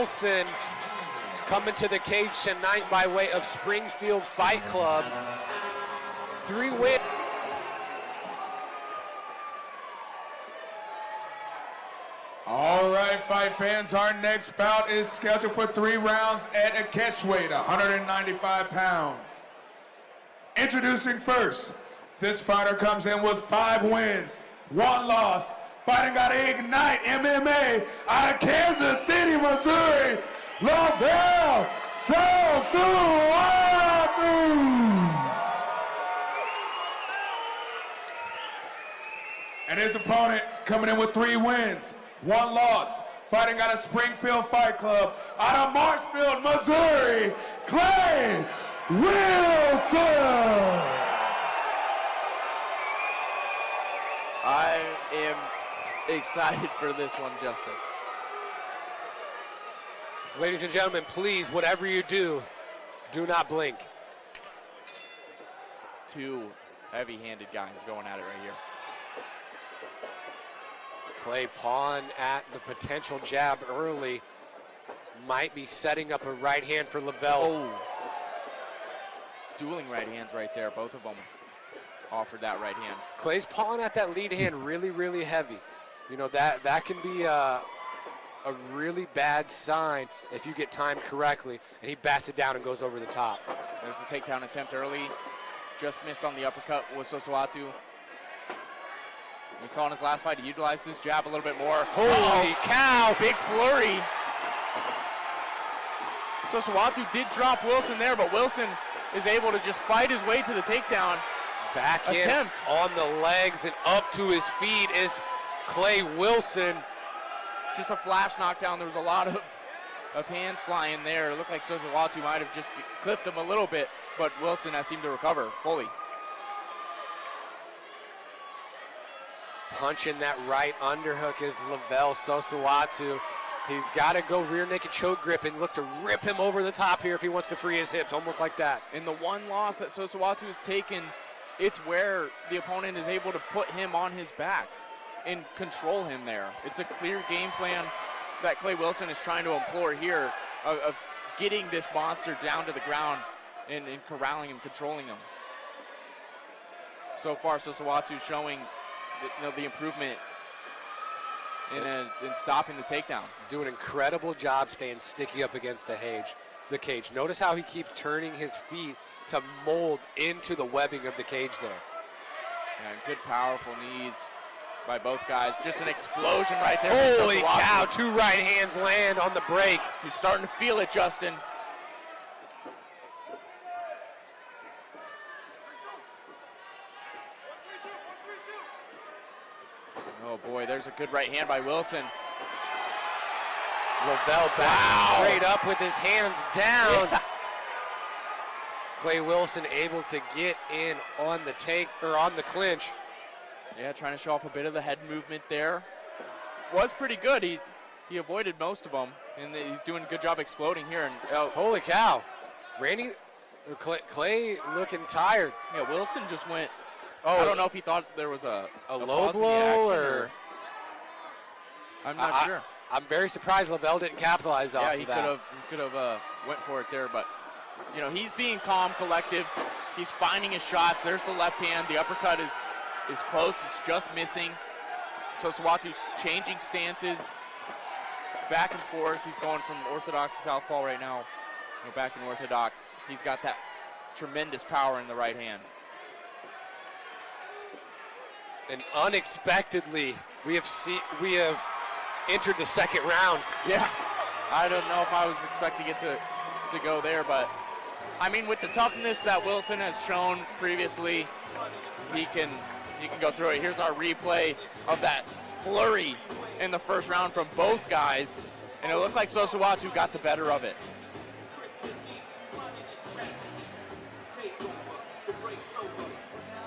Wilson coming to the cage tonight by way of Springfield Fight Club. 3 wins. All right, fight fans, our next bout is scheduled for 3 rounds at a catch weight, 195 pounds. Introducing first, this fighter comes in with 5 wins, 1 loss, fighting out of Ignite MMA out of Kansas City, Missouri, Lavelle, Sosoatu. And his opponent coming in with 3 wins, 1 loss, fighting out of Springfield Fight Club, out of Marshfield, Missouri, Clay Wilson. I am excited for this one, Justin. Ladies and gentlemen, please, whatever you do, do not blink. 2 heavy-handed guys going at it right here. Clay pawing at the potential jab early. Might be setting up a right hand for Lavelle. Oh. Dueling right hands right there. Both of them offered that right hand. Clay's pawing at that lead hand really, really heavy. You know, that can be a really bad sign if you get timed correctly, and he bats it down and goes over the top. There's a takedown attempt early. Just missed on the uppercut with Sosoatu. We saw in his last fight, he utilized his jab a little bit more. Holy cow! Big flurry. Sosoatu did drop Wilson there, but Wilson is able to just fight his way to the takedown. Back attempt on the legs and up to his feet is Clay Wilson. Just a flash knockdown. There was a lot of hands flying there. It looked like Sosoatu might have just clipped him a little bit, but Wilson has seemed to recover fully. Punching that right underhook is Lavelle Sosoatu. He's got to go rear naked choke grip and look to rip him over the top here if he wants to free his hips, almost like that. In the 1 loss that Sosoatu has taken, it's where the opponent is able to put him on his back and control him there. It's a clear game plan that Clay Wilson is trying to employ here of getting this monster down to the ground and corralling him, controlling him. So far, Sosoatu showing the improvement in stopping the takedown. Do an incredible job staying sticky up against the cage. Notice how he keeps turning his feet to mold into the webbing of the cage there. Yeah, good powerful knees by both guys. Just an explosion right there. Holy cow, 2 right hands land on the break. He's starting to feel it, Justin. Oh boy, there's a good right hand by Wilson. Lavelle back straight up with his hands down. Yeah. Clay Wilson able to get in on the on the clinch. Yeah, trying to show off a bit of the head movement there. Was pretty good. He avoided most of them, and he's doing a good job exploding here. And holy cow, Clay looking tired. Yeah, Wilson just went. I don't know if he thought there was a low blow or I'm not sure. I'm very surprised Lavelle didn't capitalize off of that. Yeah, he could have went for it there, but you know, he's being calm, collective. He's finding his shots. There's the left hand. The uppercut is close. It's just missing. Sosoatu's changing stances, back and forth. He's going from orthodox to southpaw right now. Back in orthodox. He's got that tremendous power in the right hand. And unexpectedly, we have entered the 2nd round. Yeah, I don't know if I was expecting it to go there, but I mean, with the toughness that Wilson has shown previously, he can go through it. Here's our replay of that flurry in the 1st round from both guys, and it looked like Sosoatu got the better of it.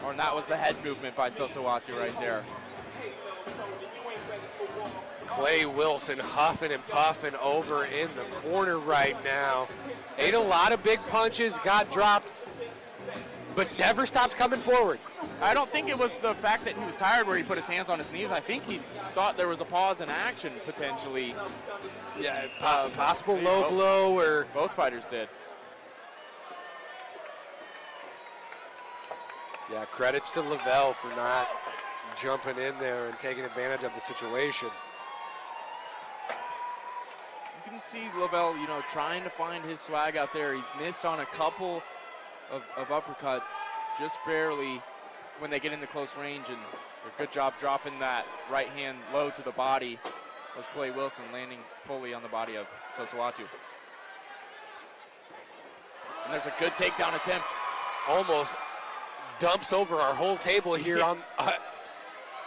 And that was the head movement by Sosoatu right there. Clay Wilson huffing and puffing over in the corner right now. Ate a lot of big punches, got dropped, but never stopped coming forward. I don't think it was the fact that he was tired where he put his hands on his knees. I think he thought there was a pause in action potentially Yeah, possible low blow or both fighters did. Yeah, credits to Lavelle for not jumping in there and taking advantage of the situation. You can see Lavelle, you know, trying to find his swag out there. He's missed on a couple of uppercuts, just barely, when they get into close range, and a good job dropping that right hand low to the body was Clay Wilson, landing fully on the body of Sosoatu. And there's a good takedown attempt. Almost dumps over our whole table here on.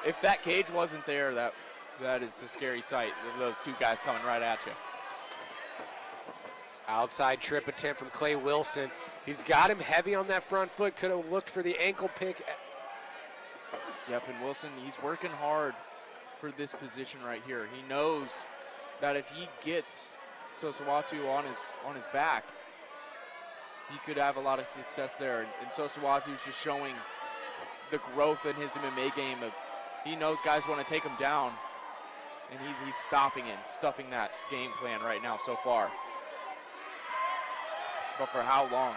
If that cage wasn't there, that is a scary sight. Those two guys coming right at you. Outside trip attempt from Clay Wilson. He's got him heavy on that front foot. Could have looked for the ankle pick. Yep, and Wilson, he's working hard for this position right here. He knows that if he gets Sosoatu on his back, he could have a lot of success there. And Sosoatu's just showing the growth in his MMA game. He knows guys want to take him down, and he's stopping it, stuffing that game plan right now so far. But for how long?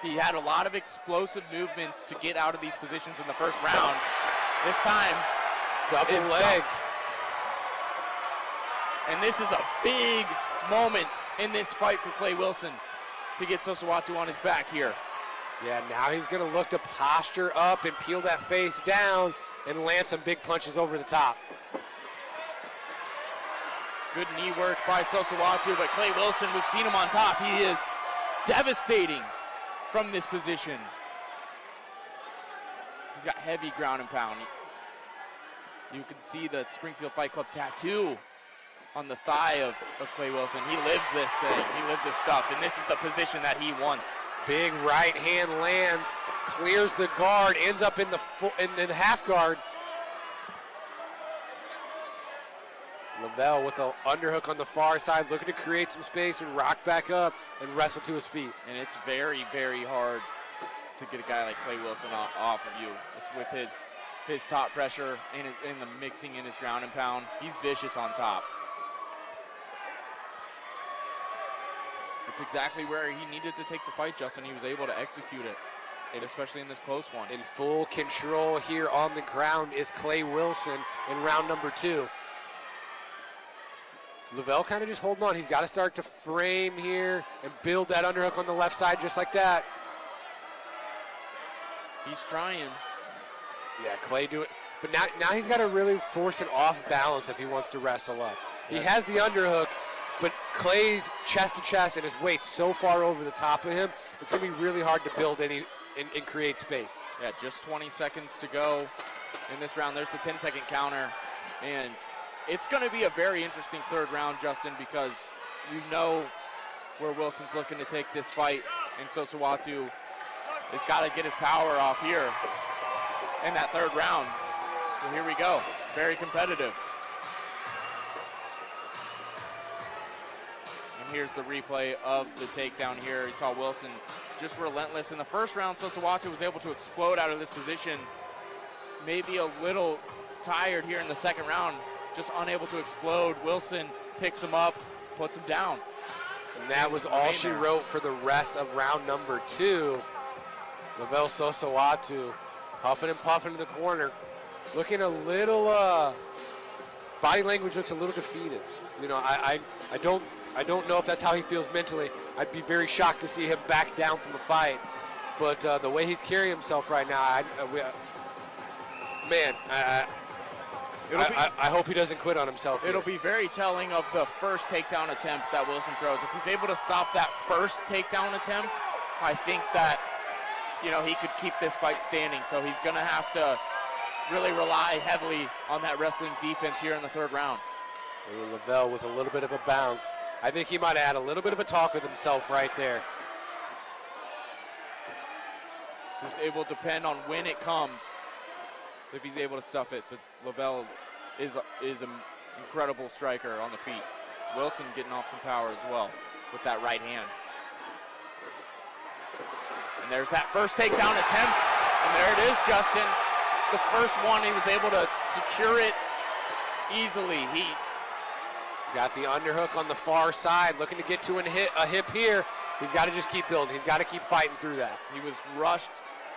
He had a lot of explosive movements to get out of these positions in the first round. This time, double leg. And this is a big moment in this fight for Clay Wilson to get Sosoatu on his back here. Yeah, now he's going to look to posture up and peel that face down and land some big punches over the top. Good knee work by Sosoatu, but Clay Wilson, we've seen him on top. He is devastating from this position. He's got heavy ground and pound. You can see the Springfield Fight Club tattoo on the thigh of Clay Wilson. He lives this thing. He lives this stuff, and this is the position that he wants. Big right hand lands, clears the guard, ends up in the half guard. Lavelle with the underhook on the far side, looking to create some space and rock back up and wrestle to his feet. And it's very, very hard to get a guy like Clay Wilson off of you. It's with his top pressure and the mixing in his ground and pound. He's vicious on top. It's exactly where he needed to take the fight, Justin. He was able to execute it, and especially in this close one. In full control here on the ground is Clay Wilson in round number 2. Lavelle kind of just holding on. He's got to start to frame here and build that underhook on the left side just like that. He's trying. Yeah, Clay do it. But now he's got to really force an off balance if he wants to wrestle up. He has the underhook, but Clay's chest to chest and his weight so far over the top of him, it's going to be really hard to build and create space. Yeah, just 20 seconds to go in this round. There's the 10-second counter, and it's going to be a very interesting third round, Justin, because you know where Wilson's looking to take this fight, and Sosoatu has got to get his power off here in that third round. So here we go. Very competitive. And here's the replay of the takedown here. You saw Wilson just relentless. In the first round, Sosoatu was able to explode out of this position. Maybe a little tired here in the second round. Just unable to explode. Wilson picks him up, puts him down. And that was all she wrote for the rest of round number 2. Lavelle Sosoatu huffing and puffing in the corner. Looking a little, body language looks a little defeated. You know, I don't know if that's how he feels mentally. I'd be very shocked to see him back down from the fight. But the way he's carrying himself right now, I hope he doesn't quit on himself. It'll be very telling of the first takedown attempt that Wilson throws. If he's able to stop that first takedown attempt, I think that, you know, he could keep this fight standing. So he's going to have to really rely heavily on that wrestling defense here in the third round. Lavelle with a little bit of a bounce. I think he might have had a little bit of a talk with himself right there. So it will depend on when it comes, if he's able to stuff it. But Lavelle is an incredible striker on the feet. Wilson getting off some power as well with that right hand. And there's that first takedown attempt. And there it is, Justin. The first one, he was able to secure it easily. He's got the underhook on the far side, looking to get to a hip here. He's got to just keep building. He's got to keep fighting through that. He was rushed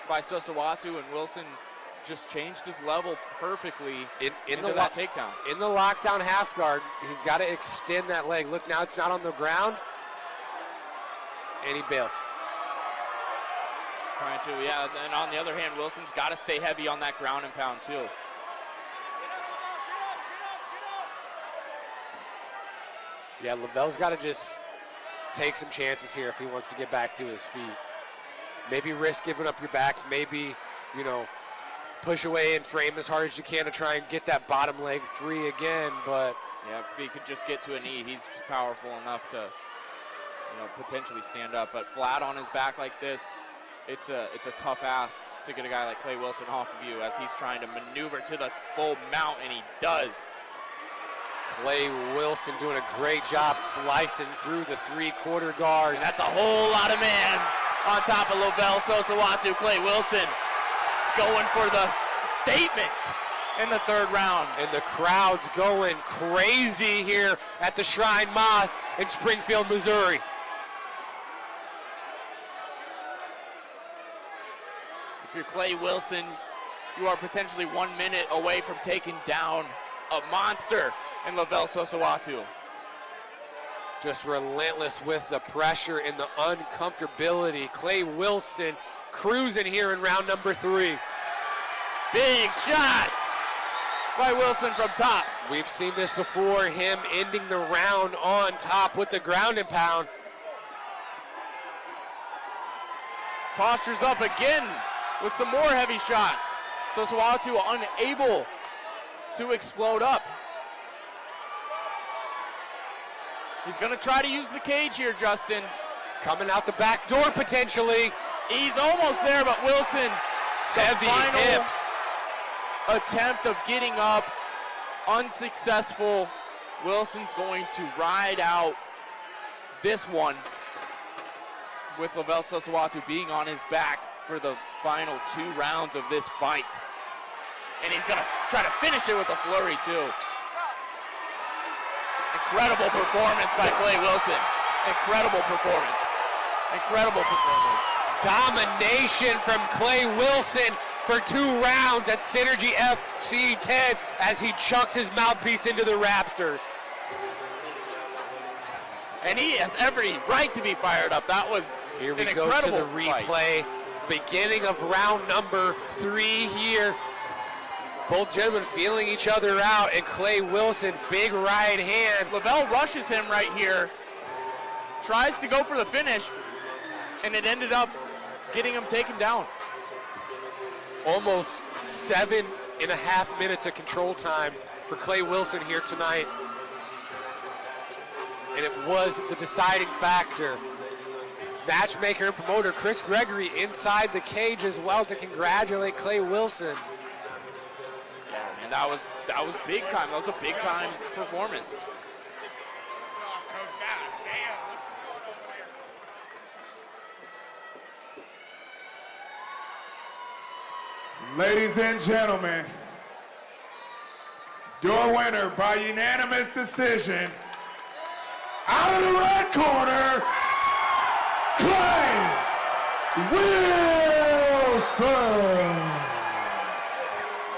by Sosoatu, and Wilson just changed his level perfectly into that takedown. In the lockdown half guard, he's got to extend that leg. Look, now it's not on the ground, and he bails. Trying to, yeah, and on the other hand, Wilson's got to stay heavy on that ground and pound too. Yeah, Lavelle's got to just take some chances here if he wants to get back to his feet. Maybe risk giving up your back, maybe, you know, push away and frame as hard as you can to try and get that bottom leg free again, but. Yeah, if he could just get to a knee, he's powerful enough to, you know, potentially stand up. But flat on his back like this, it's a tough ask to get a guy like Clay Wilson off of you as he's trying to maneuver to the full mount, and he does. Clay Wilson doing a great job slicing through the three-quarter guard. And that's a whole lot of man on top of Lavelle Sosoatu. Clay Wilson going for the statement in the third round. And the crowd's going crazy here at the Shrine Mosque in Springfield, Missouri. If you're Clay Wilson, you are potentially 1 minute away from taking down a monster in Lavelle Sosoatu. Just relentless with the pressure and the uncomfortability. Clay Wilson cruising here in round number 3. Big shots by Wilson from top. We've seen this before, him ending the round on top with the ground and pound. Postures up again with some more heavy shots. Sosoatu unable to explode up. He's going to try to use the cage here, Justin. Coming out the back door potentially. He's almost there, but Wilson, the heavy final hips. Attempt of getting up, unsuccessful. Wilson's going to ride out this one with Lavelle Sosoatu being on his back for the final 2 rounds of this fight. And he's going to try to finish it with a flurry too. Incredible performance by Clay Wilson. Incredible performance. Incredible performance. Domination from Clay Wilson for 2 rounds at Synergy FC 10 as he chucks his mouthpiece into the Raptors. And he has every right to be fired up. That was here we an go incredible to the replay. Fight. Beginning of round number 3 here. Both gentlemen feeling each other out, and Clay Wilson, big right hand. Lavelle rushes him right here, tries to go for the finish, and it ended up getting him taken down. Almost 7.5 minutes of control time for Clay Wilson here tonight. And it was the deciding factor. Matchmaker and promoter Chris Gregory inside the cage as well to congratulate Clay Wilson. Yeah, man, that was big time. That was a big time performance. Ladies and gentlemen, your winner by unanimous decision, out of the red corner, Clay Wilson.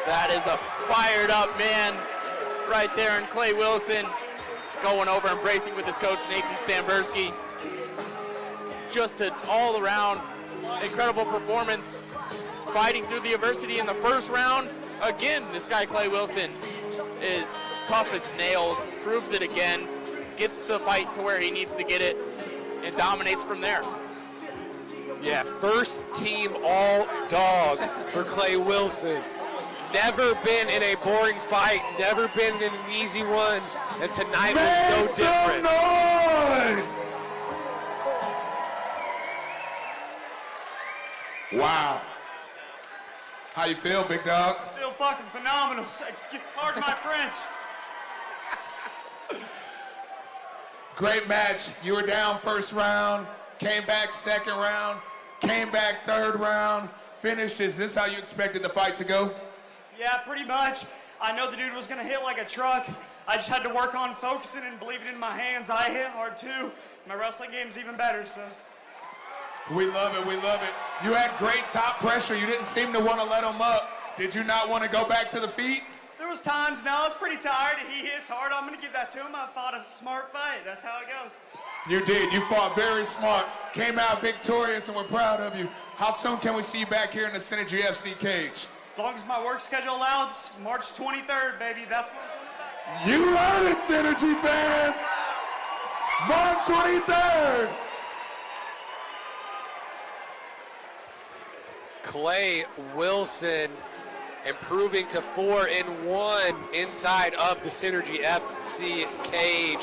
That is a fired up man right there, and Clay Wilson going over, embracing with his coach Nathan Stamberski. Just an all around incredible performance. Fighting through the adversity in the first round. Again, this guy Clay Wilson is tough as nails, proves it again, gets the fight to where he needs to get it, and dominates from there. Yeah, first team all dog for Clay Wilson. Never been in a boring fight, never been in an easy one, and tonight was no different. Noise! Wow. How you feel, big dog? I feel fucking phenomenal. Pardon my French. Great match. You were down first round, came back second round, came back third round, finished. Is this how you expected the fight to go? Yeah, pretty much. I know the dude was gonna hit like a truck. I just had to work on focusing and believing in my hands. I hit hard too. My wrestling game's even better, so. We love it, we love it. You had great top pressure. You didn't seem to want to let him up. Did you not want to go back to the feet? There was times, no, I was pretty tired. He hits hard. I'm going to give that to him. I fought a smart fight. That's how it goes. You did. You fought very smart. Came out victorious, and we're proud of you. How soon can we see you back here in the Synergy FC cage? As long as my work schedule allows, March 23rd, baby. That's when I'm coming back. You heard it, Synergy fans. March 23rd. Clay Wilson improving to 4-1 inside of the Synergy FC cage.